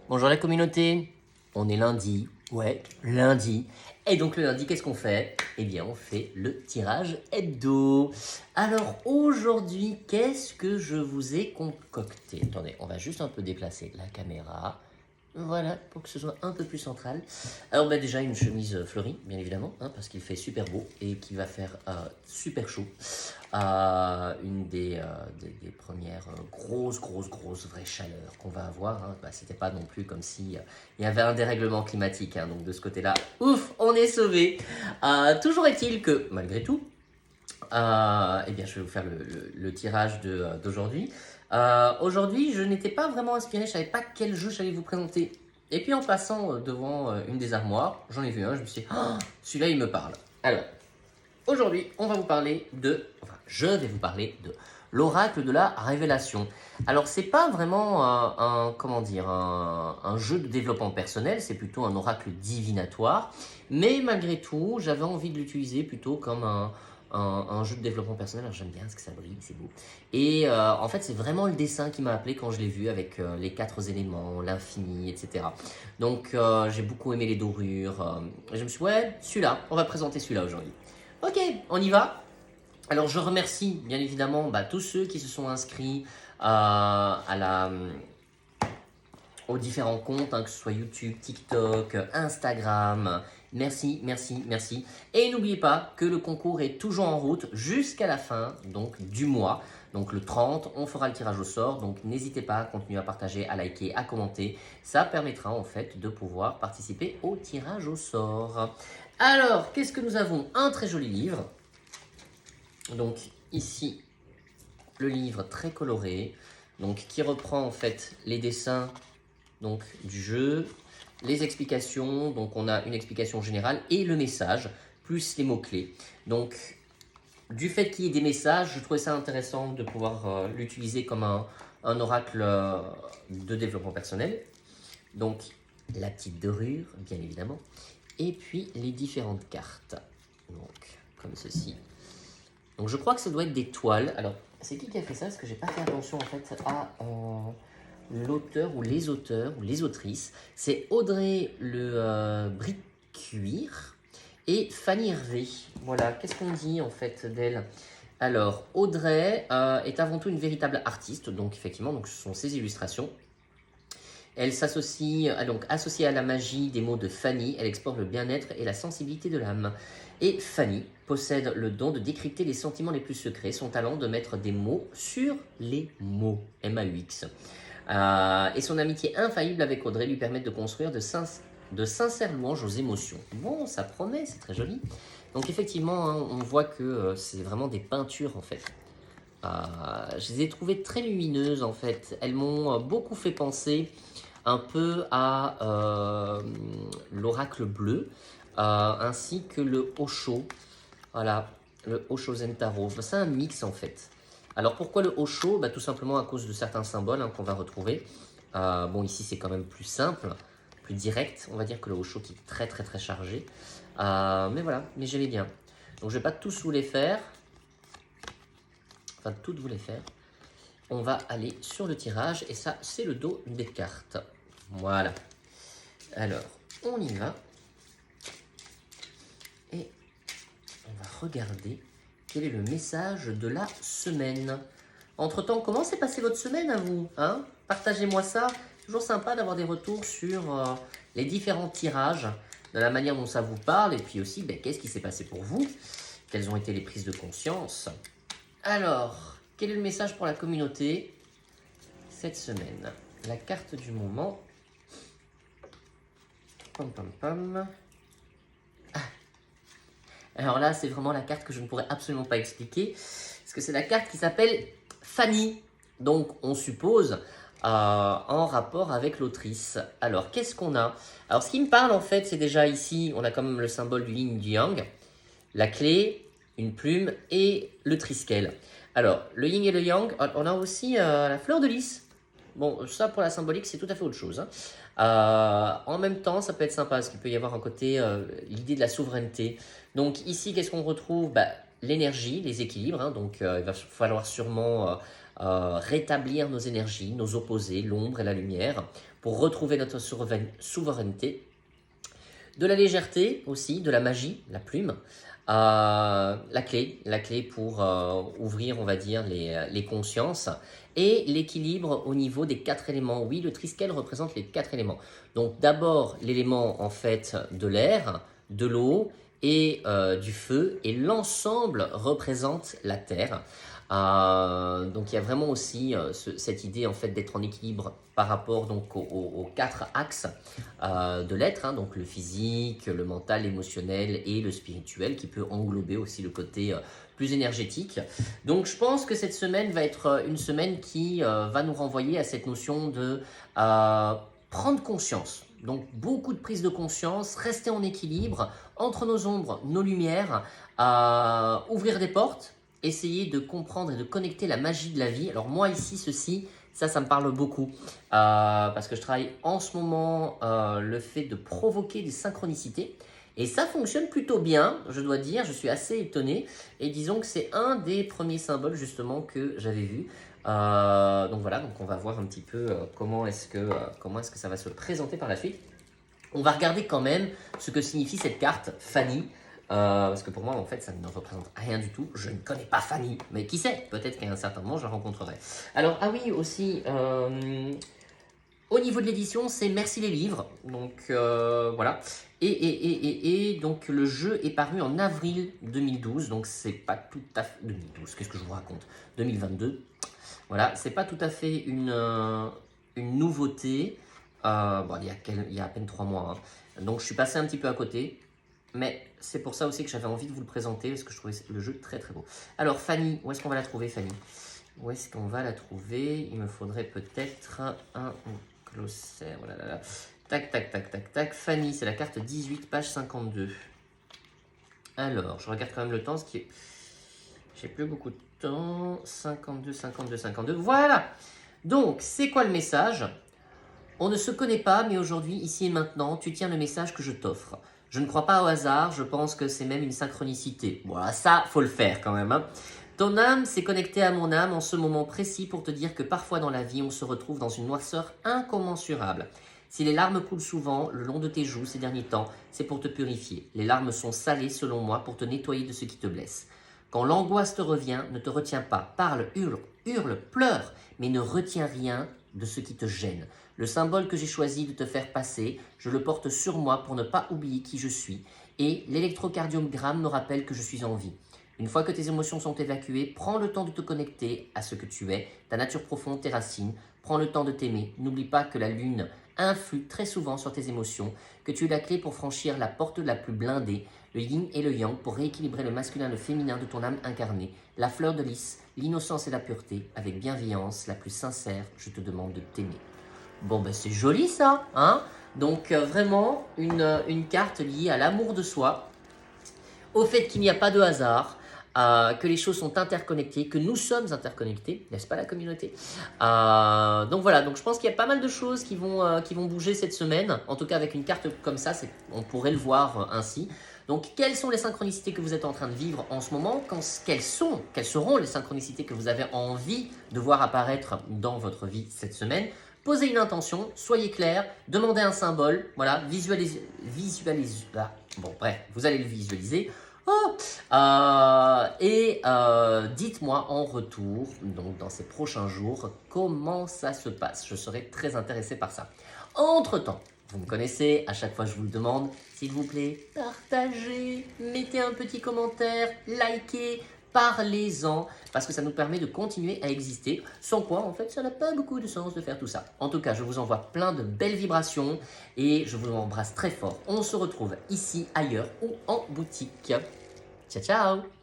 Bonjour la communauté, on est lundi, ouais, lundi. Et donc le lundi, qu'est-ce qu'on fait? Eh bien, on fait le tirage hebdo. Alors aujourd'hui, qu'est-ce que je vous ai concocté? Attendez, on va juste un peu déplacer la caméra. Voilà, pour que ce soit un peu plus central. Alors déjà une chemise fleurie, bien évidemment, hein, parce qu'il fait super beau et qu'il va faire super chaud. Une des premières grosses vraies chaleurs qu'on va avoir. Hein. C'était pas non plus comme si il y avait un dérèglement climatique. Hein, donc de ce côté-là, ouf, on est sauvé. Toujours est-il que, malgré tout, eh bien, je vais vous faire le tirage d'aujourd'hui. Aujourd'hui, je n'étais pas vraiment inspiré, je ne savais pas quel jeu j'allais vous présenter. Et puis en passant devant une des armoires, j'en ai vu un, je me suis dit, oh, celui-là il me parle. Alors, aujourd'hui, on va vous parler je vais vous parler de l'oracle de la révélation. Alors, c'est pas vraiment un jeu de développement personnel, c'est plutôt un oracle divinatoire. Mais malgré tout, j'avais envie de l'utiliser plutôt comme un jeu de développement personnel. Alors, j'aime bien parce que ça brille, c'est beau. Et en fait, c'est vraiment le dessin qui m'a appelé quand je l'ai vu avec les 4 éléments, l'infini, etc. Donc, j'ai beaucoup aimé les dorures. Et je me suis dit, ouais, celui-là, on va présenter celui-là aujourd'hui. Ok, on y va. Alors je remercie bien évidemment tous ceux qui se sont inscrits aux différents comptes, hein, que ce soit YouTube, TikTok, Instagram. Merci, merci, merci. Et n'oubliez pas que le concours est toujours en route jusqu'à la fin du mois. Donc le 30, on fera le tirage au sort. Donc n'hésitez pas à continuer à partager, à liker, à commenter. Ça permettra en fait de pouvoir participer au tirage au sort. Alors, qu'est-ce que nous avons? Un très joli livre. Donc ici, le livre très coloré, donc qui reprend en fait les dessins donc du jeu, les explications, donc on a une explication générale et le message, plus les mots-clés. Donc du fait qu'il y ait des messages, je trouvais ça intéressant de pouvoir l'utiliser comme un oracle de développement personnel. Donc la petite dorure, bien évidemment, et puis les différentes cartes, donc comme ceci. Donc je crois que ça doit être des toiles. Alors, c'est qui a fait ça? Parce que j'ai pas fait attention en fait à l'auteur ou les auteurs ou les autrices. C'est Audrey Le Bricuir et Fanny Hervé. Voilà, qu'est-ce qu'on dit en fait d'elle? Alors, Audrey est avant tout une véritable artiste, donc effectivement, donc, ce sont ses illustrations. Elle s'associe, donc associée à la magie des mots de Fanny, elle explore le bien-être et la sensibilité de l'âme. Et Fanny possède le don de décrypter les sentiments les plus secrets, son talent de mettre des mots sur les mots, M-A-U-X. Et son amitié infaillible avec Audrey lui permet de construire de sincères louanges aux émotions. Bon, ça promet, c'est très joli. Donc effectivement, hein, on voit que c'est vraiment des peintures en fait. Je les ai trouvées très lumineuses en fait. Elles m'ont beaucoup fait penser un peu à l'oracle bleu, ainsi que le Osho. Voilà, le Osho Zentaro. C'est un mix en fait. Alors pourquoi le Osho? Tout simplement à cause de certains symboles qu'on va retrouver. Bon, ici c'est quand même plus simple, plus direct, on va dire, que le Osho qui est très chargé. Mais voilà, mais j'aimais bien. Donc je vais pas tous vous les faire. Enfin, toutes vous les faire. On va aller sur le tirage et ça, c'est le dos des cartes. Voilà. Alors, on y va. Et on va regarder quel est le message de la semaine. Entre-temps, comment s'est passée votre semaine à vous, hein? Partagez-moi ça. Toujours sympa d'avoir des retours sur les différents tirages, de la manière dont ça vous parle, et puis aussi, qu'est-ce qui s'est passé pour vous? Quelles ont été les prises de conscience? Alors, quel est le message pour la communauté cette semaine? La carte du moment. Pam pam pam. Alors là, c'est vraiment la carte que je ne pourrais absolument pas expliquer, parce que c'est la carte qui s'appelle Fanny. Donc, on suppose en rapport avec l'autrice. Alors, qu'est-ce qu'on a? Alors, ce qui me parle, en fait, c'est déjà ici, on a quand même le symbole du yin du yang, la clé, une plume et le triskel. Alors, le yin et le yang, on a aussi la fleur de lys. Bon, ça, pour la symbolique, c'est tout à fait autre chose. En même temps, ça peut être sympa, parce qu'il peut y avoir un côté, l'idée de la souveraineté. Donc ici, qu'est-ce qu'on retrouve? L'énergie, les équilibres. Donc il va falloir sûrement rétablir nos énergies, nos opposés, l'ombre et la lumière, pour retrouver notre souveraineté, de la légèreté aussi, de la magie, la plume, la clé pour ouvrir, on va dire, les consciences, et l'équilibre au niveau des 4 éléments. Oui, le Triskel représente les 4 éléments. Donc d'abord l'élément en fait de l'air, de l'eau et du feu, et l'ensemble représente la terre. Donc il y a vraiment aussi cette idée en fait d'être en équilibre par rapport donc aux 4 axes de l'être, hein, donc le physique, le mental, l'émotionnel et le spirituel, qui peut englober aussi le côté plus énergétique. Donc je pense que cette semaine va être une semaine qui va nous renvoyer à cette notion de prendre conscience. Donc beaucoup de prise de conscience, rester en équilibre entre nos ombres, nos lumières, ouvrir des portes, essayer de comprendre et de connecter la magie de la vie. Alors moi ici, ça me parle beaucoup parce que je travaille en ce moment le fait de provoquer des synchronicités. Et ça fonctionne plutôt bien, je dois dire, je suis assez étonné. Et disons que c'est un des premiers symboles justement que j'avais vu. Donc voilà, donc on va voir un petit peu comment est-ce que ça va se présenter par la suite. On va regarder quand même ce que signifie cette carte, Fanny. Parce que pour moi, en fait, ça ne représente rien du tout. Je ne connais pas Fanny, mais qui sait? Peut-être qu'à un certain moment, je la rencontrerai. Alors, ah oui, aussi, au niveau de l'édition, c'est Merci les livres. Donc, voilà. Et donc, le jeu est paru en avril 2012. Donc, c'est pas tout à fait... 2012, qu'est-ce que je vous raconte? 2022. Voilà, c'est pas tout à fait une nouveauté. Bon, il y a à peine 3 mois. Hein. Donc, je suis passé un petit peu à côté. Mais c'est pour ça aussi que j'avais envie de vous le présenter, parce que je trouvais le jeu très très beau. Alors Fanny, où est-ce qu'on va la trouver, Fanny? Où est-ce qu'on va la trouver? Il me faudrait peut-être un glossaire. Voilà, là, là. Tac, tac, tac, tac, tac. Fanny, c'est la carte 18, page 52. Alors, je regarde quand même le temps, ce qui est... J'ai plus beaucoup de temps. 52, 52, 52. Voilà! Donc, c'est quoi le message? On ne se connaît pas, mais aujourd'hui, ici et maintenant, tu tiens le message que je t'offre. Je ne crois pas au hasard, je pense que c'est même une synchronicité. Voilà, ça, faut le faire quand même. Hein. Ton âme s'est connectée à mon âme en ce moment précis pour te dire que parfois dans la vie, on se retrouve dans une noirceur incommensurable. Si les larmes coulent souvent le long de tes joues ces derniers temps, c'est pour te purifier. Les larmes sont salées selon moi pour te nettoyer de ce qui te blesse. Quand l'angoisse te revient, ne te retiens pas. Parle, hurle, pleure, mais ne retiens rien de ce qui te gêne. Le symbole que j'ai choisi de te faire passer, je le porte sur moi pour ne pas oublier qui je suis. Et l'électrocardiogramme me rappelle que je suis en vie. Une fois que tes émotions sont évacuées, prends le temps de te connecter à ce que tu es, ta nature profonde, tes racines. Prends le temps de t'aimer. N'oublie pas que la lune influe très souvent sur tes émotions, que tu es la clé pour franchir la porte la plus blindée, le yin et le yang pour rééquilibrer le masculin et le féminin de ton âme incarnée, la fleur de lys, l'innocence et la pureté, avec bienveillance la plus sincère, je te demande de t'aimer. Bon, ben c'est joli ça, hein? Donc vraiment une carte liée à l'amour de soi, au fait qu'il n'y a pas de hasard, que les choses sont interconnectées, que nous sommes interconnectés, n'est-ce pas la communauté? Donc voilà, donc je pense qu'il y a pas mal de choses qui vont bouger cette semaine, en tout cas avec une carte comme ça, on pourrait le voir ainsi. Donc quelles sont les synchronicités que vous êtes en train de vivre en ce moment? Quelles seront les synchronicités que vous avez envie de voir apparaître dans votre vie cette semaine? Posez une intention, soyez clair, demandez un symbole, voilà, visualisez, bon bref, vous allez le visualiser. Dites-moi en retour, donc dans ces prochains jours, comment ça se passe. Je serai très intéressé par ça. Entre-temps, vous me connaissez, à chaque fois je vous le demande, s'il vous plaît, partagez, mettez un petit commentaire, likez, parlez-en, parce que ça nous permet de continuer à exister, sans quoi, en fait, ça n'a pas beaucoup de sens de faire tout ça. En tout cas, je vous envoie plein de belles vibrations et je vous embrasse très fort. On se retrouve ici, ailleurs ou en boutique. Ciao, ciao!